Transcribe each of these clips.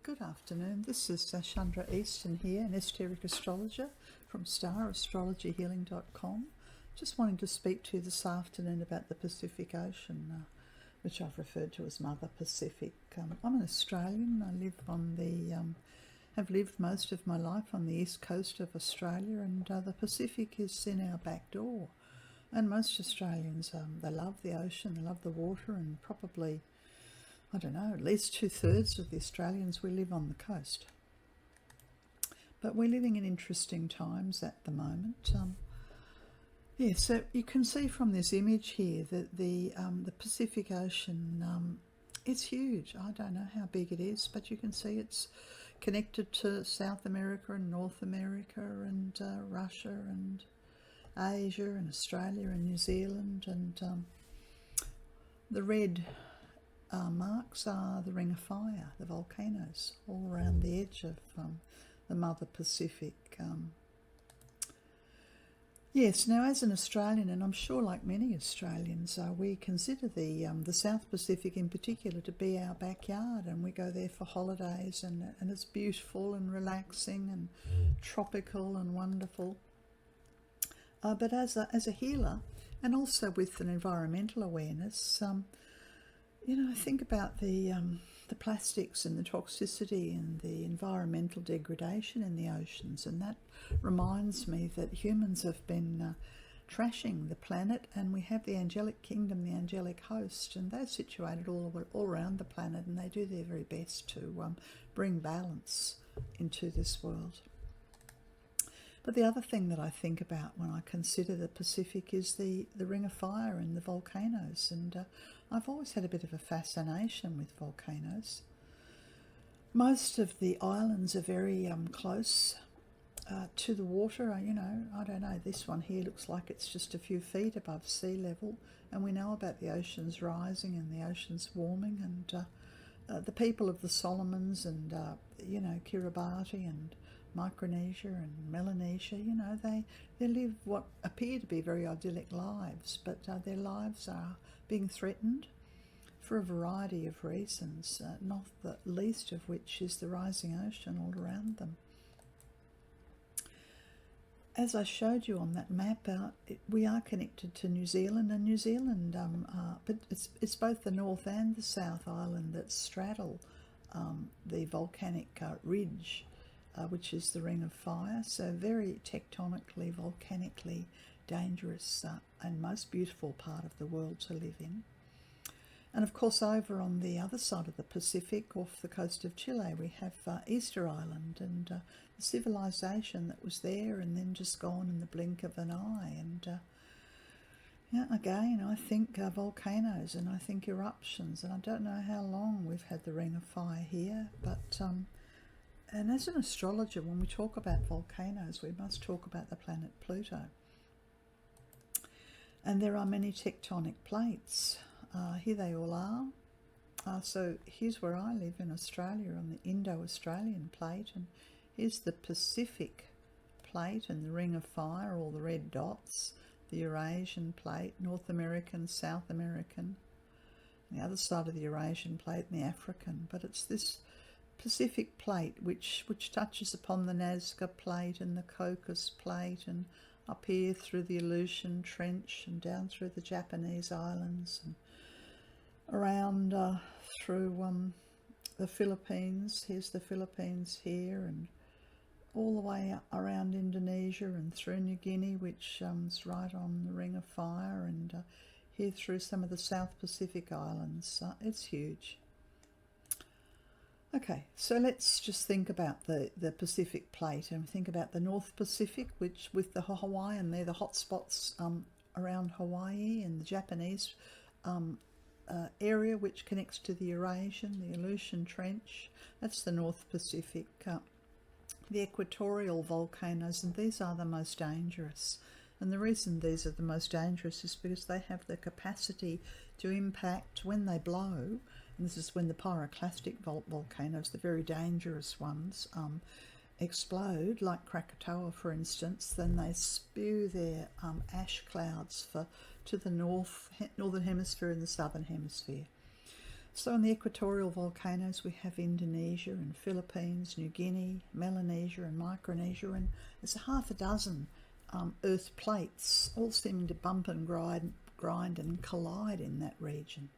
Good afternoon. This is Chandra Easton here, an esoteric astrologer from starastrologyhealing.com. Just wanting to speak to you this afternoon about the Pacific Ocean, which I've referred to as Mother Pacific. I'm an Australian. I live on have lived most of my life on the east coast of Australia, and the Pacific is in our back door. And most Australians, they love the ocean, they love the water, and probably, I don't know, at least 2/3 of the Australians, we live on the coast. But we're living in interesting times at the moment. So you can see from this image here that the Pacific Ocean, it's huge. I don't know how big it is, but you can see it's connected to South America and North America and Russia and Asia and Australia and New Zealand, and the red marks are the Ring of Fire, the volcanoes, all around the edge of the Mother Pacific. Yes, now as an Australian, and I'm sure like many Australians, we consider the South Pacific in particular to be our backyard, and we go there for holidays, and it's beautiful and relaxing and tropical and wonderful. But as a healer, and also with an environmental awareness, I think about the plastics and the toxicity and the environmental degradation in the oceans, and that reminds me that humans have been trashing the planet, and we have the angelic kingdom, the angelic host, and they're situated all around the planet, and they do their very best to bring balance into this world. But the other thing that I think about when I consider the Pacific is the Ring of Fire and the volcanoes, and I've always had a bit of a fascination with volcanoes. Most of the islands are very close to the water. I don't know, this one here looks like it's just a few feet above sea level, and we know about the oceans rising and the oceans warming, and the people of the Solomons and Kiribati and Micronesia and Melanesia, they live what appear to be very idyllic lives, but their lives are being threatened for a variety of reasons, not the least of which is the rising ocean all around them. As I showed you on that map, we are connected to New Zealand, and New Zealand, but it's both the North and the South Island that straddle the volcanic ridge, which is the Ring of Fire, so very tectonically, volcanically dangerous and most beautiful part of the world to live in. And of course, over on the other side of the Pacific, off the coast of Chile, we have Easter Island, and the civilization that was there and then just gone in the blink of an eye. And again, I think volcanoes, and I think eruptions, and I don't know how long we've had the Ring of Fire here, but and as an astrologer, when we talk about volcanoes, we must talk about the planet Pluto. And there are many tectonic plates. Here they all are. So here's where I live in Australia, on the Indo-Australian plate, and here's the Pacific plate and the Ring of Fire, all the red dots, the Eurasian plate, North American, South American, the other side of the Eurasian plate, and the African. But it's this Pacific plate which touches upon the Nazca plate and the Cocos plate, and up here through the Aleutian Trench and down through the Japanese islands and around through the Philippines. Here's the Philippines here, and all the way around Indonesia and through New Guinea, which is right on the Ring of Fire, and here through some of the South Pacific islands. It's huge. Okay, so let's just think about the Pacific plate and think about the North Pacific, which with the Hawaiian, they're the hot spots around Hawaii, and the Japanese area which connects to the Eurasian, the Aleutian Trench. That's the North Pacific. The equatorial volcanoes, and these are the most dangerous. And the reason these are the most dangerous is because they have the capacity to impact when they blow. And this is when the pyroclastic volcanoes, the very dangerous ones, explode, like Krakatoa for instance. Then they spew their ash clouds to the northern hemisphere and the southern hemisphere. So in the equatorial volcanoes, we have Indonesia and Philippines, New Guinea, Melanesia and Micronesia, and there's half a dozen earth plates, all seeming to bump and grind and collide in that region.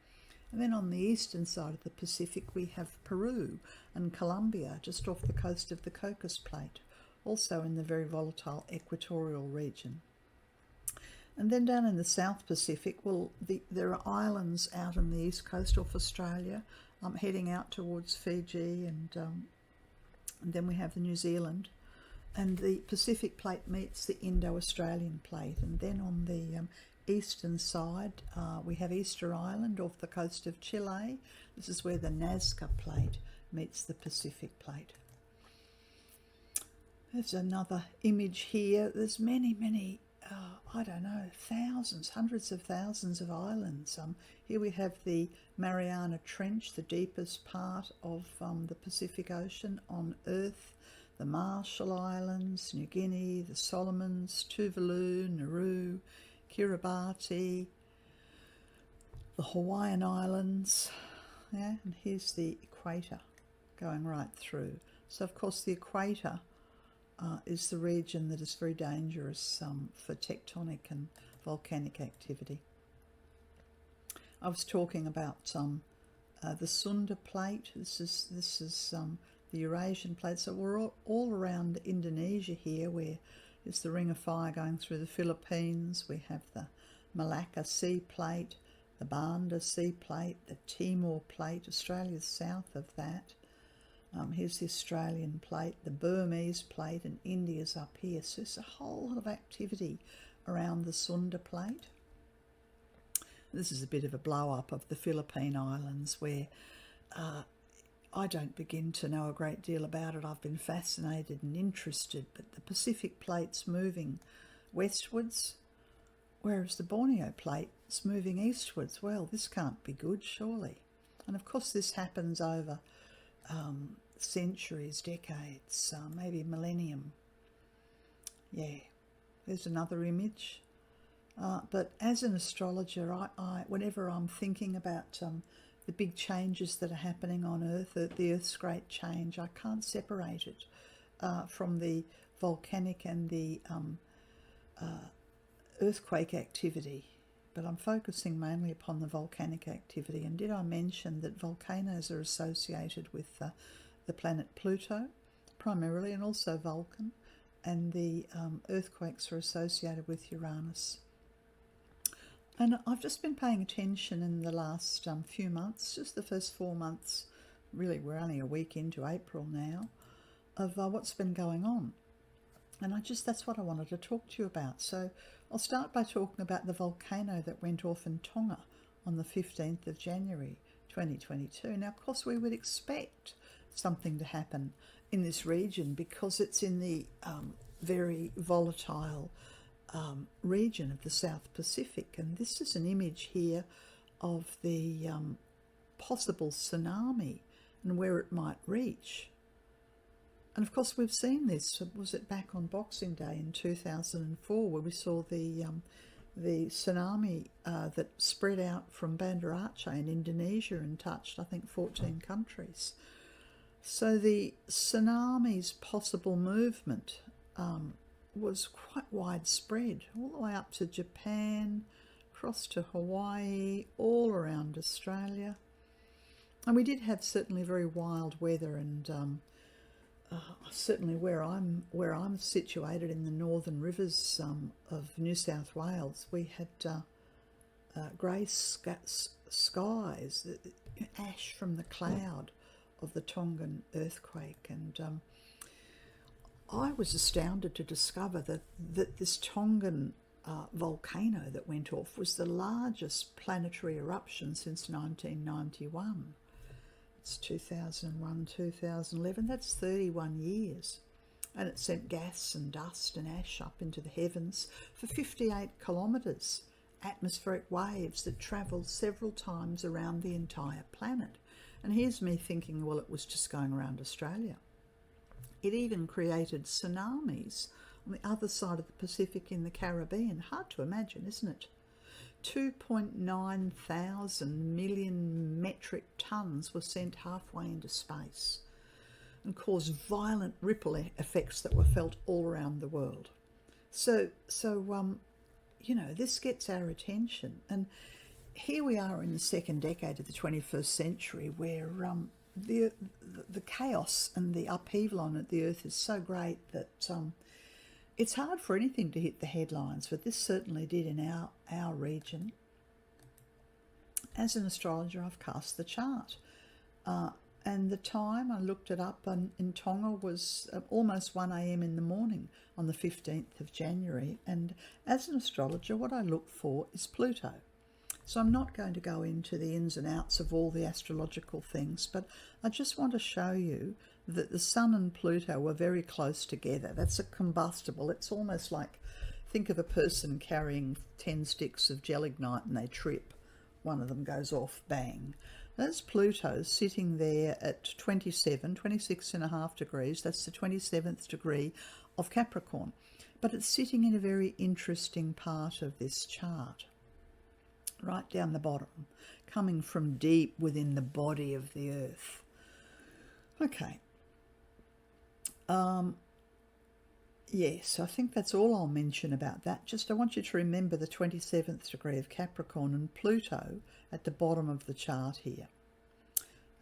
And then on the eastern side of the Pacific, we have Peru and Colombia, just off the coast of the Cocos Plate, also in the very volatile equatorial region. And then down in the South Pacific, well, there are islands out on the east coast off Australia, heading out towards Fiji, and then we have the New Zealand, and the Pacific Plate meets the Indo-Australian Plate. And then on the eastern side, we have Easter Island off the coast of Chile. This is where the Nazca Plate meets the Pacific Plate. There's another image here. There's many I don't know, thousands, hundreds of thousands of islands. Here we have the Mariana Trench, the deepest part of the Pacific Ocean on Earth, the Marshall Islands, New Guinea, the Solomons, Tuvalu, Nauru, Kiribati, the Hawaiian Islands, yeah, and here's the equator going right through. So of course the equator is the region that is very dangerous for tectonic and volcanic activity. I was talking about the Sunda Plate. This is the Eurasian Plate. So we're all around Indonesia here, where is the Ring of Fire going through the Philippines. We have the Malacca Sea Plate, the Banda Sea Plate, the Timor Plate. Australia's south of that. Here's the Australian Plate, the Burmese Plate, and India's up here. So there's a whole lot of activity around the Sunda Plate. This is a bit of a blow-up of the Philippine Islands, where I don't begin to know a great deal about it. I've been fascinated and interested, but the Pacific Plate's moving westwards, whereas the Borneo Plate is moving eastwards. Well, this can't be good, surely. And of course this happens over centuries, decades, maybe a millennium. Yeah, there's another image. But as an astrologer, I whenever I'm thinking about the big changes that are happening on Earth, the Earth's great change, I can't separate it from the volcanic and the earthquake activity. But I'm focusing mainly upon the volcanic activity. And did I mention that volcanoes are associated with the planet Pluto, primarily, and also Vulcan, and the earthquakes are associated with Uranus. And I've just been paying attention in the last few months, just the first 4 months, really we're only a week into April now, of what's been going on. And that's what I wanted to talk to you about. So I'll start by talking about the volcano that went off in Tonga on the 15th of January 2022. Now, of course, we would expect something to happen in this region because it's in the very volatile region of the South Pacific. And this is an image here of the possible tsunami and where it might reach. And of course we've seen this, was it back on Boxing Day in 2004, where we saw the tsunami that spread out from Banda Aceh in Indonesia and touched, I think, 14 countries. So the tsunami's possible movement was quite widespread, all the way up to Japan, across to Hawaii, all around Australia. And we did have certainly very wild weather, and certainly where I'm situated in the northern rivers of New South Wales, we had grey skies, ash from the cloud of the Tongan earthquake. And I was astounded to discover that this Tongan volcano that went off was the largest planetary eruption since 1991. It's 2001, 2011, that's 31 years. And it sent gas and dust and ash up into the heavens for 58 kilometres, atmospheric waves that travelled several times around the entire planet. And here's me thinking, well, it was just going around Australia. It even created tsunamis on the other side of the Pacific in the Caribbean. Hard to imagine, isn't it? 2.9 thousand million metric tonnes were sent halfway into space and caused violent ripple effects that were felt all around the world. So you know, this gets our attention. And here we are in the second decade of the 21st century, where the chaos and the upheaval on the Earth is so great that it's hard for anything to hit the headlines, but this certainly did in our region. As an astrologer, I've cast the chart. And the time, I looked it up, and in Tonga was almost 1 a.m. in the morning on the 15th of January. And as an astrologer, what I look for is Pluto. So I'm not going to go into the ins and outs of all the astrological things, but I just want to show you that the Sun and Pluto were very close together. That's a combustible. It's almost like, think of a person carrying 10 sticks of gelignite and they trip. One of them goes off, bang. There's Pluto sitting there at 26.5 degrees. That's the 27th degree of Capricorn. But it's sitting in a very interesting part of this chart, right down the bottom, coming from deep within the body of the Earth. Okay. Yes, I think that's all I'll mention about that. Just I want you to remember the 27th degree of Capricorn and Pluto at the bottom of the chart here.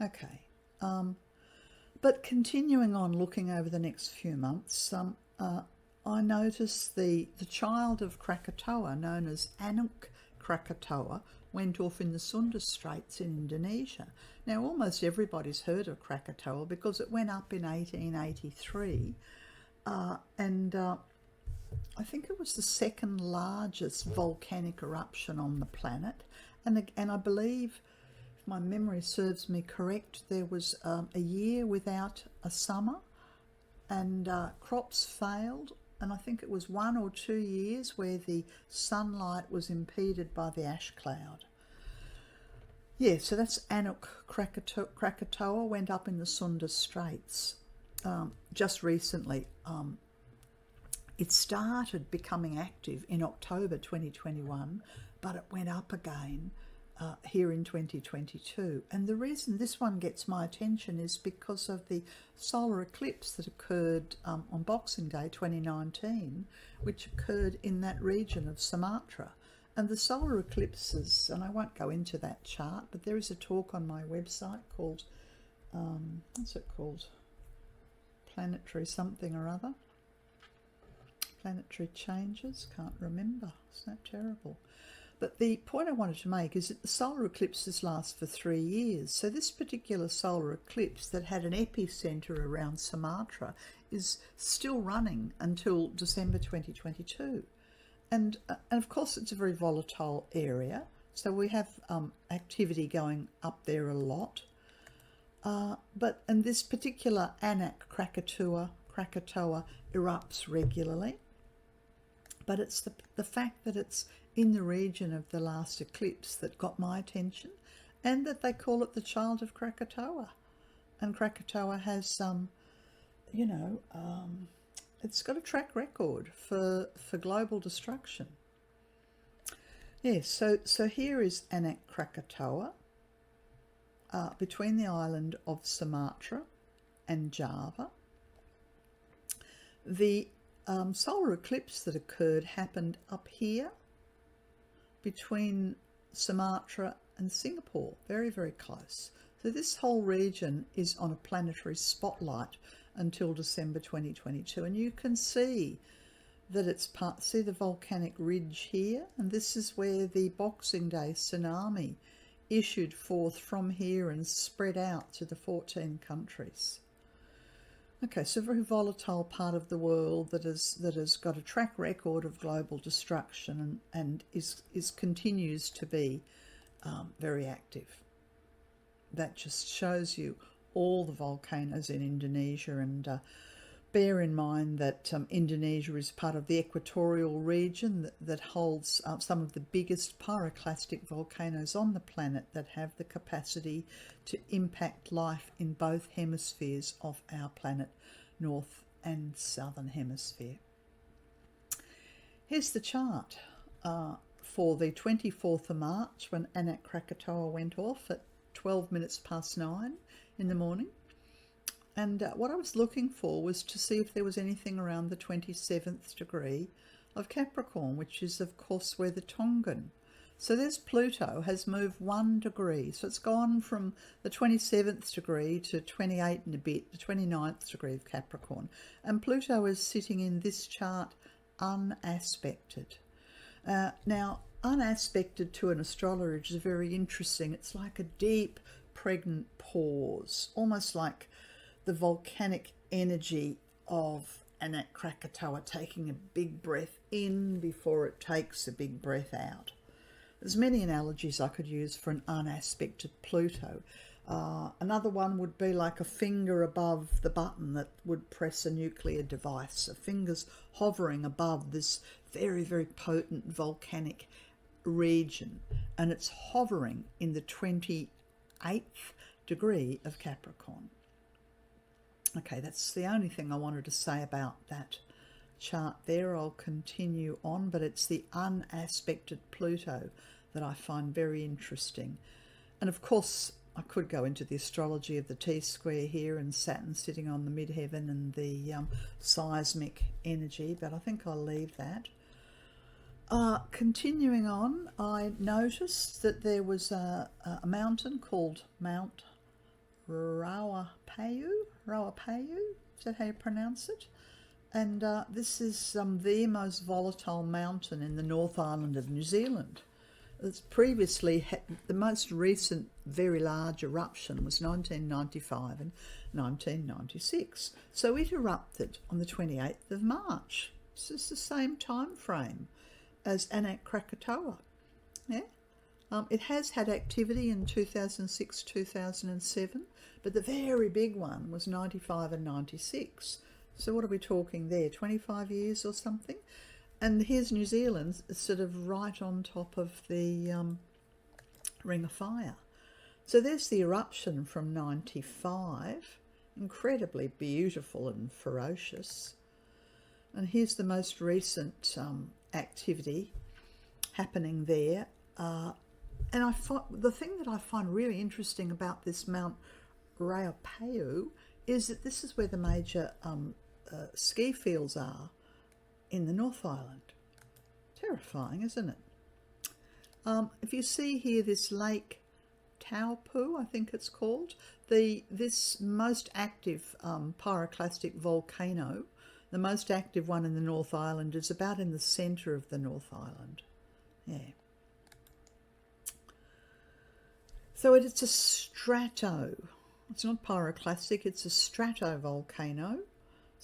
Okay, but continuing on, looking over the next few months, I noticed the child of Krakatoa, known as Anak Krakatoa, went off in the Sunda Straits in Indonesia. Now, almost everybody's heard of Krakatoa because it went up in 1883, and I think it was the second largest volcanic eruption on the planet. And I believe, if my memory serves me correct, there was a year without a summer, and crops failed. And I think it was 1 or 2 years where the sunlight was impeded by the ash cloud. Yeah, so that's Anak Krakatoa, went up in the Sunda Straits just recently. It started becoming active in October 2021, but it went up again here in 2022. And the reason this one gets my attention is because of the solar eclipse that occurred on Boxing Day 2019, which occurred in that region of Sumatra. And the solar eclipses, and I won't go into that chart, but there is a talk on my website called, what's it called? Planetary something or other. Planetary changes, can't remember. Isn't that terrible? But the point I wanted to make is that the solar eclipses last for 3 years. So this particular solar eclipse that had an epicenter around Sumatra is still running until December 2022. And of course, it's a very volatile area. So we have activity going up there a lot. And this particular Anak Krakatoa erupts regularly. But it's the fact that it's in the region of the last eclipse that got my attention, and that they call it the child of Krakatoa. And Krakatoa has it's got a track record for global destruction. Yes, so here is Anak Krakatoa between the island of Sumatra and Java. The solar eclipse that occurred happened up here between Sumatra and Singapore, very, very close. So this whole region is on a planetary spotlight until December 2022, and you can see that it's see the volcanic ridge here, and this is where the Boxing Day tsunami issued forth from here and spread out to the 14 countries. Okay, so a very volatile part of the world that has got a track record of global destruction and continues to be very active. That just shows you all the volcanoes in Indonesia, and bear in mind that Indonesia is part of the equatorial region that holds some of the biggest pyroclastic volcanoes on the planet that have the capacity to impact life in both hemispheres of our planet, north and southern hemisphere. Here's the chart. for the 24th of March when Anak Krakatoa went off at 12 minutes past 9 in the morning. And what I was looking for was to see if there was anything around the 27th degree of Capricorn, which is, of course, where the Tongan. So there's Pluto has moved 1 degree. So it's gone from the 27th degree to 28 and a bit, the 29th degree of Capricorn. And Pluto is sitting in this chart unaspected. Now, unaspected to an astrologer is very interesting. It's like a deep, pregnant pause, almost like the volcanic energy of Anak Krakatoa taking a big breath in before it takes a big breath out. There's many analogies I could use for an unaspected Pluto. Another one would be like a finger above the button that would press a nuclear device. A finger's hovering above this very, very potent volcanic region, and it's hovering in the 28th degree of Capricorn. Okay, that's the only thing I wanted to say about that chart there. I'll continue on, but it's the unaspected Pluto that I find very interesting. And of course, I could go into the astrology of the T-square here and Saturn sitting on the midheaven and the seismic energy, but I think I'll leave that. Continuing on, I noticed that there was a mountain called Mount Ruapehu, is that how you pronounce it? And this is the most volatile mountain in the North Island of New Zealand. It's previously, the most recent very large eruption was 1995 and 1996. So it erupted on the 28th of March. This is the same time frame as Anak Krakatoa. Yeah? It has had activity in 2006, 2007, but the very big one was 95 and 96. So what are we talking there, 25 years or something? And here's New Zealand sort of right on top of the Ring of Fire. So there's the eruption from 95, incredibly beautiful and ferocious. And here's the most recent activity happening there. And the thing that I find really interesting about this Mount Ruapehu is that this is where the major ski fields are in the North Island. Terrifying, isn't it? If you see here this Lake Taupo, I think it's called, this most active pyroclastic volcano, the most active one in the North Island, is about in the centre of the North Island. Yeah. So it's a strato. It's not pyroclastic, it's a stratovolcano.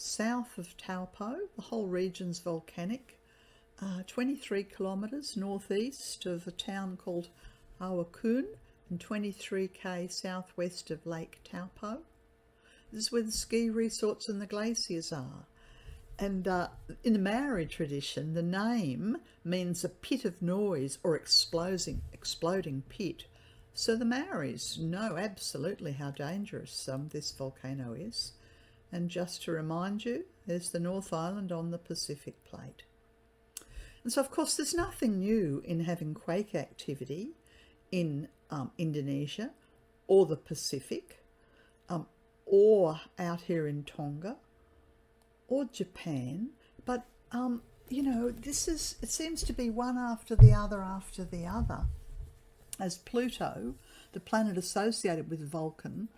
South of Taupo, the whole region's volcanic, 23 kilometres northeast of a town called Awakun and 23k southwest of Lake Taupo. This is where the ski resorts and the glaciers are. And in the Maori tradition, the name means a pit of noise or exploding pit. So the Maoris know absolutely how dangerous this volcano is. And just to remind you, there's the North Island on the Pacific Plate. And so, of course, there's nothing new in having quake activity in Indonesia or the Pacific or out here in Tonga or Japan. But, you know, it seems to be one after the other after the other. As Pluto, the planet associated with volcanoes,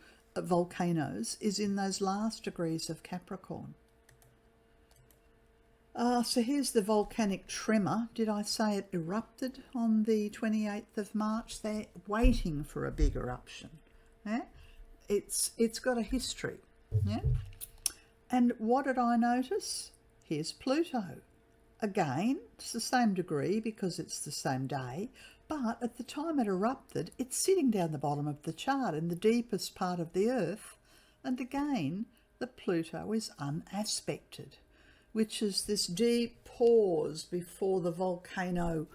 is in those last degrees of Capricorn. So here's the volcanic tremor. Did I say it erupted on the 28th of March? They're waiting for a big eruption. Yeah? It's got a history. Yeah? And what did I notice? Here's Pluto. Again, it's the same degree because it's the same day, but at the time it erupted, it's sitting down the bottom of the chart in the deepest part of the Earth. And again, the Pluto is unaspected, which is this deep pause before the volcano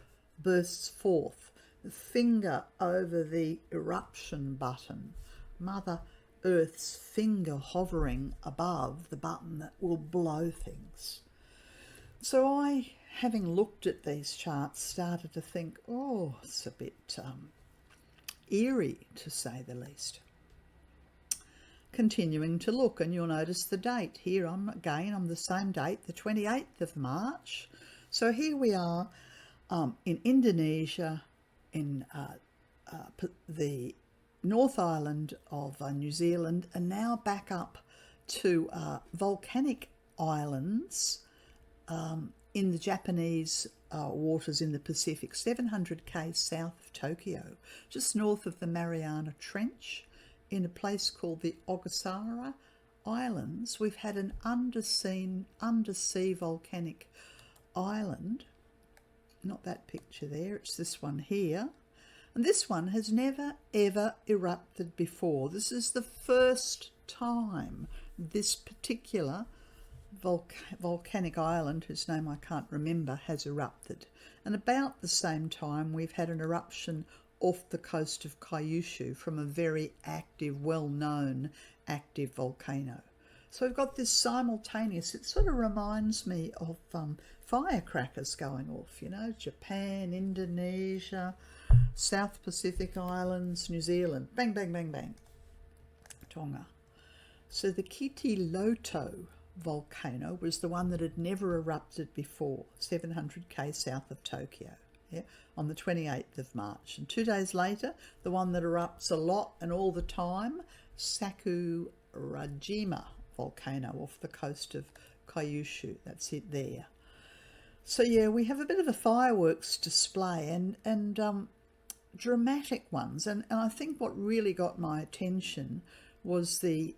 bursts forth, the finger over the eruption button, Mother Earth's finger hovering above the button that will blow things. So I, having looked at these charts, started to think, oh, it's a bit eerie, to say the least. Continuing to look, and you'll notice the date here. I'm the same date, the 28th of March. So here we are in Indonesia, in the North Island of New Zealand, and now back up to volcanic islands in the Japanese waters in the Pacific, 700 km south of Tokyo, just north of the Mariana Trench, in a place called the Ogasawara Islands. We've had an undersea volcanic island. Not that picture there, it's this one here. And this one has never ever erupted before. This is the first time this particular volcanic island, whose name I can't remember, has erupted. And about the same time we've had an eruption off the coast of Kyushu from a very active, well-known active volcano. So we've got this simultaneous, it sort of reminds me of firecrackers going off, you know, Japan, Indonesia, South Pacific Islands, New Zealand, bang, bang, bang, bang, Tonga. So the KITA-LOTO volcano was the one that had never erupted before, 700 km south of Tokyo. Yeah, on the 28th of March. And 2 days later, the one that erupts a lot and all the time, Sakurajima volcano off the coast of Kyushu. That's it there. So yeah, we have a bit of a fireworks display and dramatic ones. And I think what really got my attention was the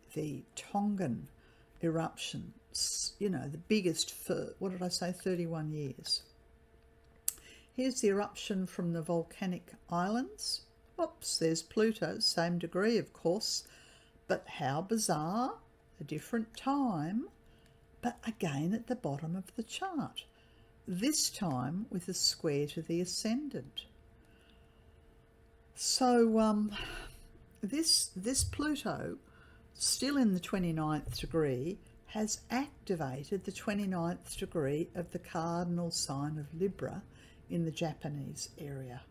Tongan eruption. You know, the biggest for, what did I say, 31 years. Here's the eruption from the volcanic islands. Oops, there's Pluto, same degree of course, but how bizarre, a different time, but again at the bottom of the chart, this time with a square to the ascendant. So this Pluto, still in the 29th degree, has activated the 29th degree of the cardinal sign of Libra in the Japanese area.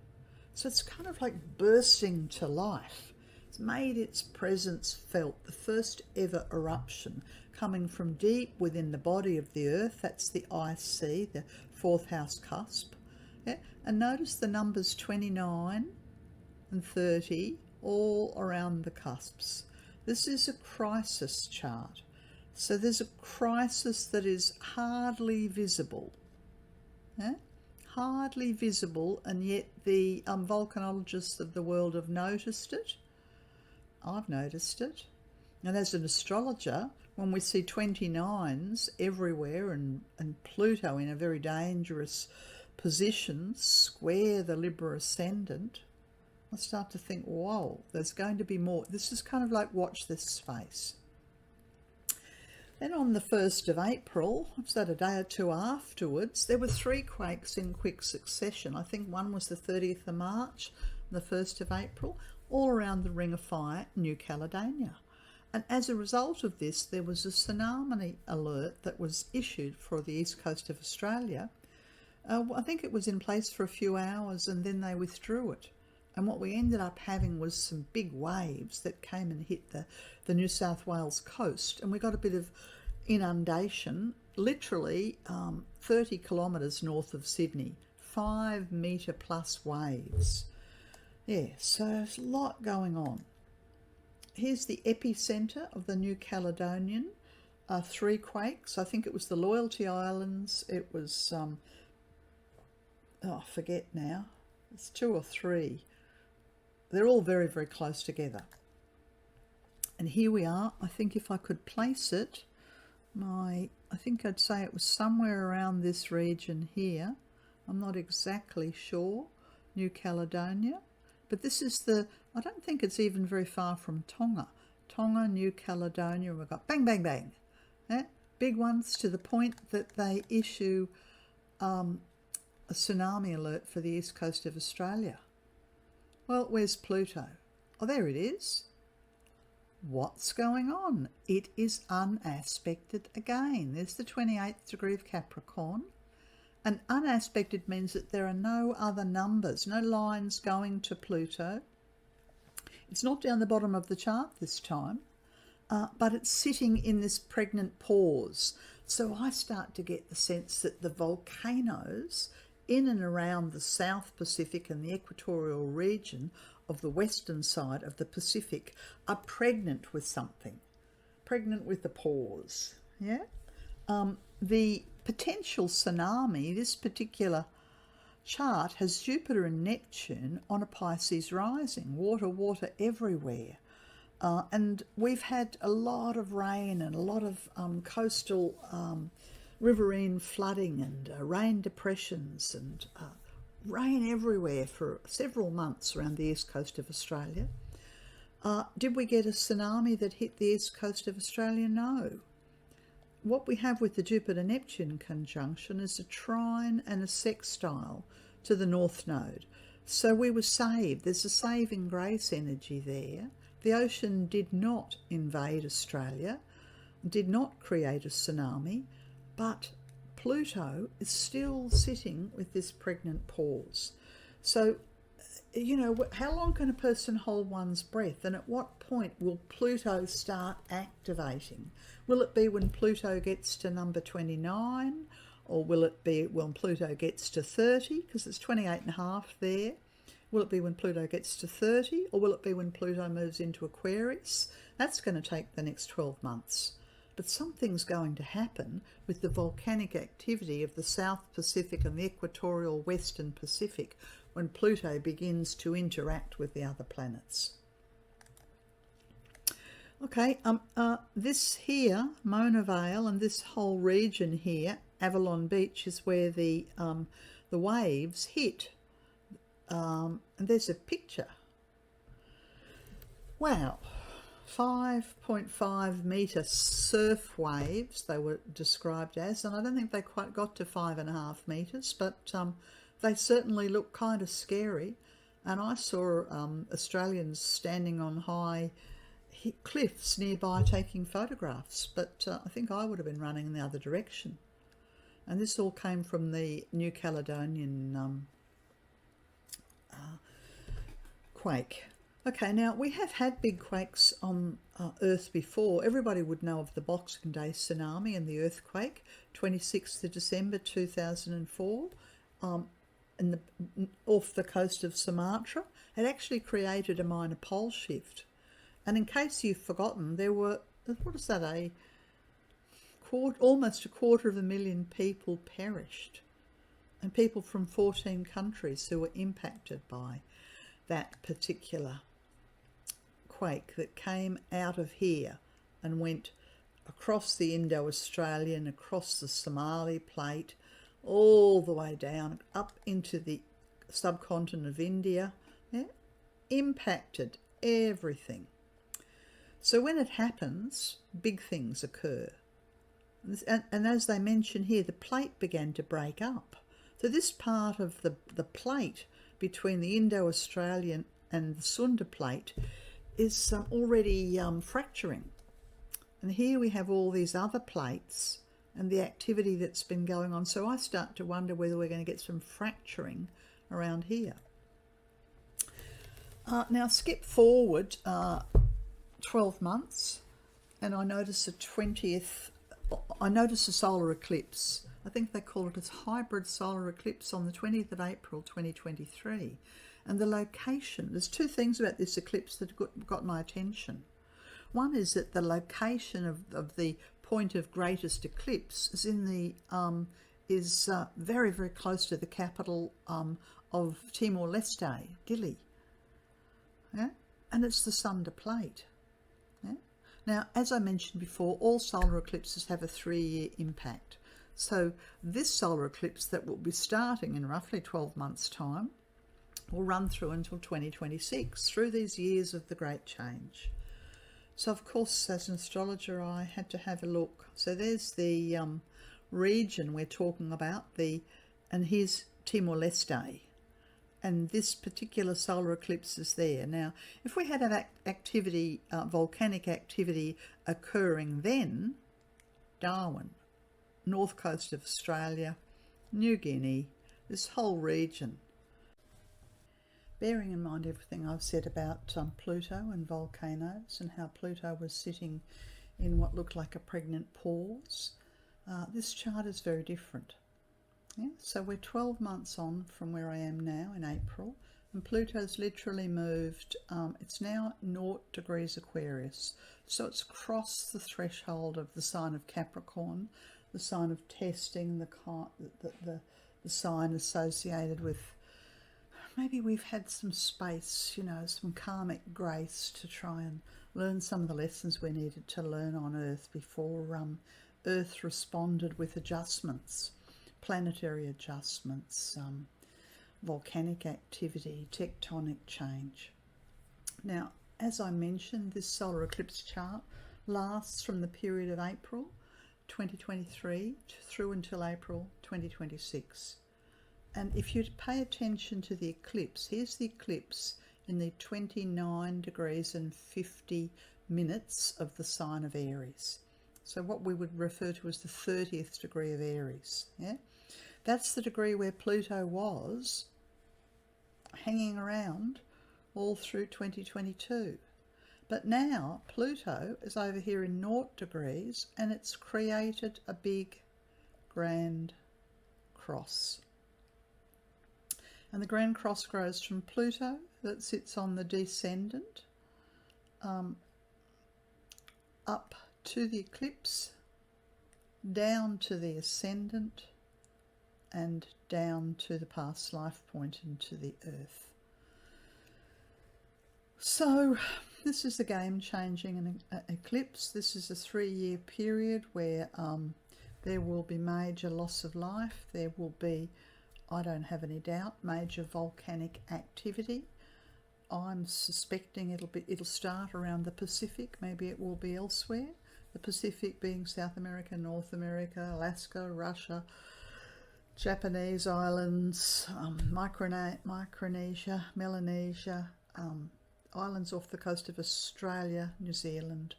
So it's kind of like bursting to life. It's made its presence felt, the first ever eruption coming from deep within the body of the earth. That's the IC, the fourth house cusp. Yeah? And notice the numbers 29 and 30 all around the cusps. This is a crisis chart. So there's a crisis that is hardly visible. Yeah? Hardly visible, and yet the volcanologists of the world have noticed it. I've noticed it. And as an astrologer, when we see 29s everywhere and Pluto in a very dangerous position, square the Libra ascendant, I start to think, whoa, there's going to be more. This is kind of like watch this space. Then on the 1st of April, was that a day or two afterwards, there were 3 quakes in quick succession. I think one was the 30th of March, and the 1st of April, all around the Ring of Fire, New Caledonia. And as a result of this, there was a tsunami alert that was issued for the east coast of Australia. I think it was in place for a few hours and then they withdrew it. And what we ended up having was some big waves that came and hit the New South Wales coast. And we got a bit of inundation, literally 30 kilometres north of Sydney, 5 metre plus waves. Yeah, so there's a lot going on. Here's the epicentre of the New Caledonian, 3 quakes. I think it was the Loyalty Islands. It was, I forget now. It's 2 or 3. They're all very, very close together. And here we are. I think if I could place it, I think I'd say it was somewhere around this region here. I'm not exactly sure. New Caledonia. But this is I don't think it's even very far from Tonga. Tonga, New Caledonia, we've got bang, bang, bang. Yeah? Big ones to the point that they issue a tsunami alert for the east coast of Australia. Well, where's Pluto? Oh, there it is. What's going on? It is unaspected again. There's the 28th degree of Capricorn. And unaspected means that there are no other numbers, no lines going to Pluto. It's not down the bottom of the chart this time, but it's sitting in this pregnant pause. So I start to get the sense that the volcanoes in and around the South Pacific and the equatorial region of the western side of the Pacific are pregnant with something, pregnant with a pause. Yeah. The potential tsunami, this particular chart has Jupiter and Neptune on a Pisces rising, water everywhere. And we've had a lot of rain and a lot of coastal riverine flooding and rain depressions and rain everywhere for several months around the east coast of Australia. Did we get a tsunami that hit the east coast of Australia? No. What we have with the Jupiter-Neptune conjunction is a trine and a sextile to the North Node. So we were saved. There's a saving grace energy there. The ocean did not invade Australia, did not create a tsunami, but Pluto is still sitting with this pregnant pause. So, you know, how long can a person hold one's breath, and at what point will Pluto start activating? Will it be when Pluto gets to number 29, or will it be when Pluto gets to 30, because it's 28.5 there? Will it be when Pluto gets to 30, or will it be when Pluto moves into Aquarius? That's going to take the next 12 months. But something's going to happen with the volcanic activity of the South Pacific and the equatorial Western Pacific when Pluto begins to interact with the other planets. Okay, this here, Mona Vale, and this whole region here, Avalon Beach, is where the waves hit. And there's a picture. Wow. 5.5 metre surf waves they were described as, and I don't think they quite got to 5.5 metres, but they certainly look kind of scary. And I saw Australians standing on high cliffs nearby taking photographs, but I think I would have been running in the other direction. And this all came from the New Caledonian quake. Okay, now we have had big quakes on Earth before. Everybody would know of the Boxing Day tsunami and the earthquake, 26th of December 2004, off the coast of Sumatra. It actually created a minor pole shift. And in case you've forgotten, there were, what is that, almost 250,000 people perished, and people from 14 countries who were impacted by that particular quake that came out of here and went across the Indo-Australian, across the Somali plate, all the way down, up into the subcontinent of India, yeah? Impacted everything. So when it happens, big things occur. And as they mention here, the plate began to break up. So this part of the plate between the Indo-Australian and the Sunda plate is already fracturing. And here we have all these other plates and the activity that's been going on. So I start to wonder whether we're going to get some fracturing around here. Now skip forward 12 months, and I notice a solar eclipse. I think they call it a hybrid solar eclipse on the 20th of April 2023. And the location, there's two things about this eclipse that got my attention. One is that the location of the point of greatest eclipse is in the very, very close to the capital of Timor-Leste, Dili. Yeah? And it's the Sunda plate. Yeah? Now, as I mentioned before, all solar eclipses have a 3-year impact. So this solar eclipse that will be starting in roughly 12 months' time will run through until 2026, through these years of the Great Change. So, of course, as an astrologer, I had to have a look. So there's the region we're talking about, and here's Timor-Leste. And this particular solar eclipse is there. Now, if we had activity, volcanic activity occurring then, Darwin, north coast of Australia, New Guinea, this whole region. Bearing in mind everything I've said about Pluto and volcanoes and how Pluto was sitting in what looked like a pregnant pause, this chart is very different. Yeah? So we're 12 months on from where I am now in April, and Pluto's literally moved, it's now 0 degrees Aquarius, so it's crossed the threshold of the sign of Capricorn, the sign of testing, the sign associated with maybe we've had some space, you know, some karmic grace to try and learn some of the lessons we needed to learn on Earth before Earth responded with adjustments, planetary adjustments, volcanic activity, tectonic change. Now, as I mentioned, this solar eclipse chart lasts from the period of April 2023 through until April 2026. And if you pay attention to the eclipse, here's the eclipse in the 29 degrees and 50 minutes of the sign of Aries. So what we would refer to as the 30th degree of Aries. Yeah, that's the degree where Pluto was hanging around all through 2022. But now Pluto is over here in 0 degrees and it's created a big grand cross. And the grand cross grows from Pluto that sits on the descendant up to the eclipse, down to the ascendant, and down to the past life point into the earth. So this is a game-changing eclipse. This is a 3-year period where there will be major loss of life. There will be, I don't have any doubt, major volcanic activity. I'm suspecting it'll start around the Pacific. Maybe it will be elsewhere. The Pacific being South America, North America, Alaska, Russia, Japanese islands, Micronesia, Melanesia, islands off the coast of Australia, New Zealand,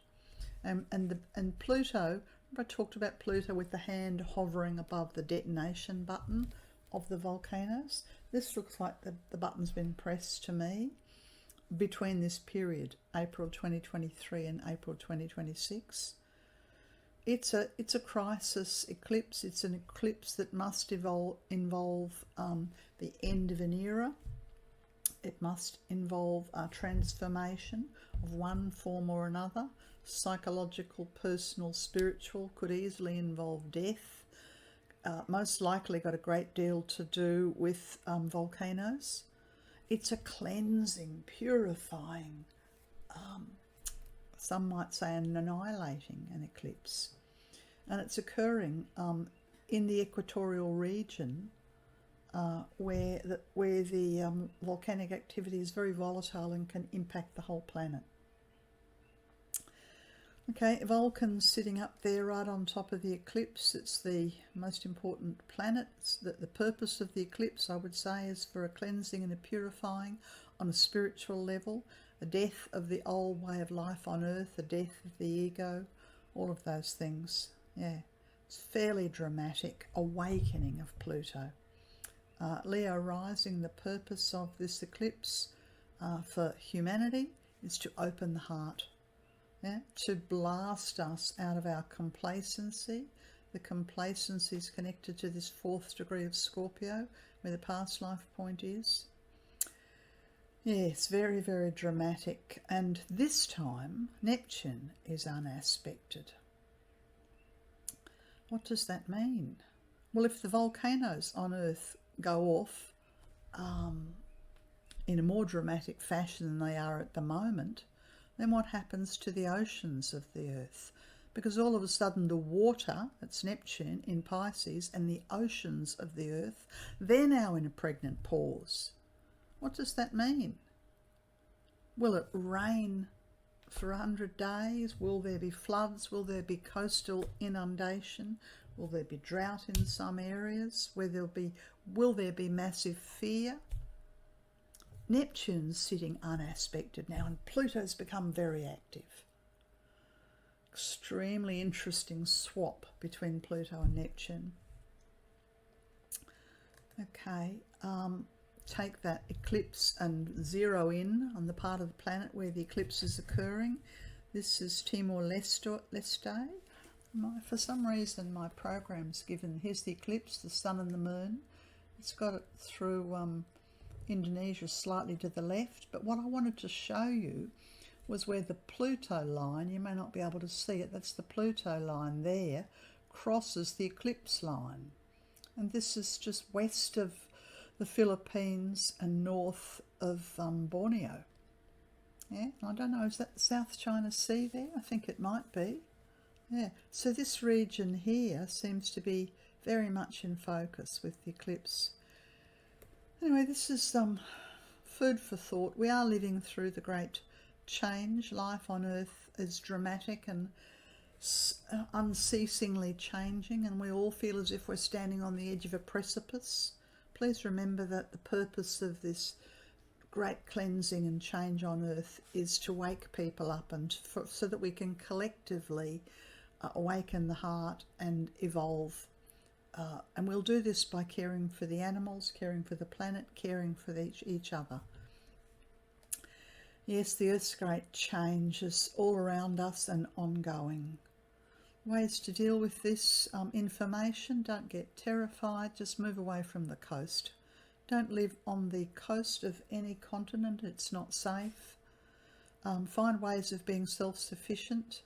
and Pluto. I talked about Pluto with the hand hovering above the detonation button of the volcanoes. This looks like the button's been pressed to me between this period, April 2023 and April 2026. It's a crisis eclipse. It's an eclipse that must involve the end of an era. It must involve a transformation of one form or another. Psychological, personal, spiritual, could easily involve death. Most likely got a great deal to do with volcanoes. It's a cleansing, purifying, some might say an annihilating an eclipse. And it's occurring in the equatorial region where the volcanic activity is very volatile and can impact the whole planet. Okay, Vulcan's sitting up there right on top of the eclipse. It's the most important planet. The purpose of the eclipse, I would say, is for a cleansing and a purifying on a spiritual level, a death of the old way of life on Earth, a death of the ego, all of those things. Yeah, it's fairly dramatic awakening of Pluto. Leo rising, the purpose of this eclipse for humanity is to open the heart. Yeah, to blast us out of our complacency. The complacency is connected to this 4th degree of Scorpio, where the past life point is. Yes, very, very dramatic. And this time, Neptune is unaspected. What does that mean? Well, if the volcanoes on Earth go off in a more dramatic fashion than they are at the moment, then what happens to the oceans of the Earth? Because all of a sudden the water, that's Neptune in Pisces, and the oceans of the Earth, they're now in a pregnant pause. What does that mean? Will it rain for 100 days? Will there be floods? Will there be coastal inundation? Will there be drought in some areas? Will there be massive fear? Neptune's sitting unaspected now, and Pluto's become very active. Extremely interesting swap between Pluto and Neptune. Okay, take that eclipse and zero in on the part of the planet where the eclipse is occurring. This is Timor-Leste. For some reason my program's given, here's the eclipse, the sun and the moon. It's got it through Indonesia slightly to the left, but what I wanted to show you was where the Pluto line, you may not be able to see it, that's the Pluto line there, crosses the eclipse line. And this is just west of the Philippines and north of Borneo. Yeah, I don't know, is that the South China Sea there? I think it might be. Yeah, so this region here seems to be very much in focus with the eclipse. Anyway, this is food for thought. We are living through the great change. Life on Earth is dramatic and unceasingly changing, and we all feel as if we're standing on the edge of a precipice. Please remember that the purpose of this great cleansing and change on Earth is to wake people up and so that we can collectively awaken the heart and evolve. And we'll do this by caring for the animals, caring for the planet, caring for each other. Yes, the Earth's great change is all around us and ongoing. Ways to deal with this information: don't get terrified, just move away from the coast. Don't live on the coast of any continent, it's not safe. Find ways of being self-sufficient.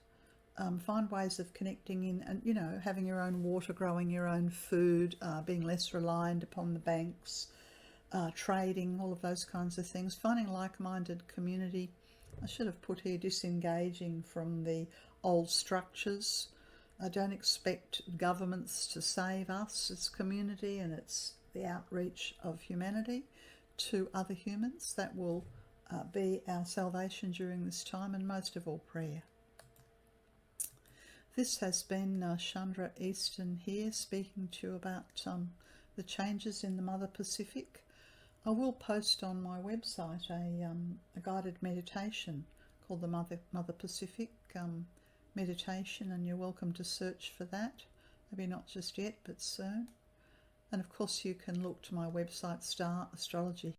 Find ways of connecting in and, you know, having your own water, growing your own food, being less reliant upon the banks, trading, all of those kinds of things. Finding like-minded community. I should have put here disengaging from the old structures. I don't expect governments to save us as community, and it's the outreach of humanity to other humans that will be our salvation during this time, and most of all prayer. This has been Chandra Easton here, speaking to you about the changes in the Mother Pacific. I will post on my website a guided meditation called the Mother Pacific meditation, and you're welcome to search for that. Maybe not just yet, but soon. And of course you can look to my website, Star Astrology.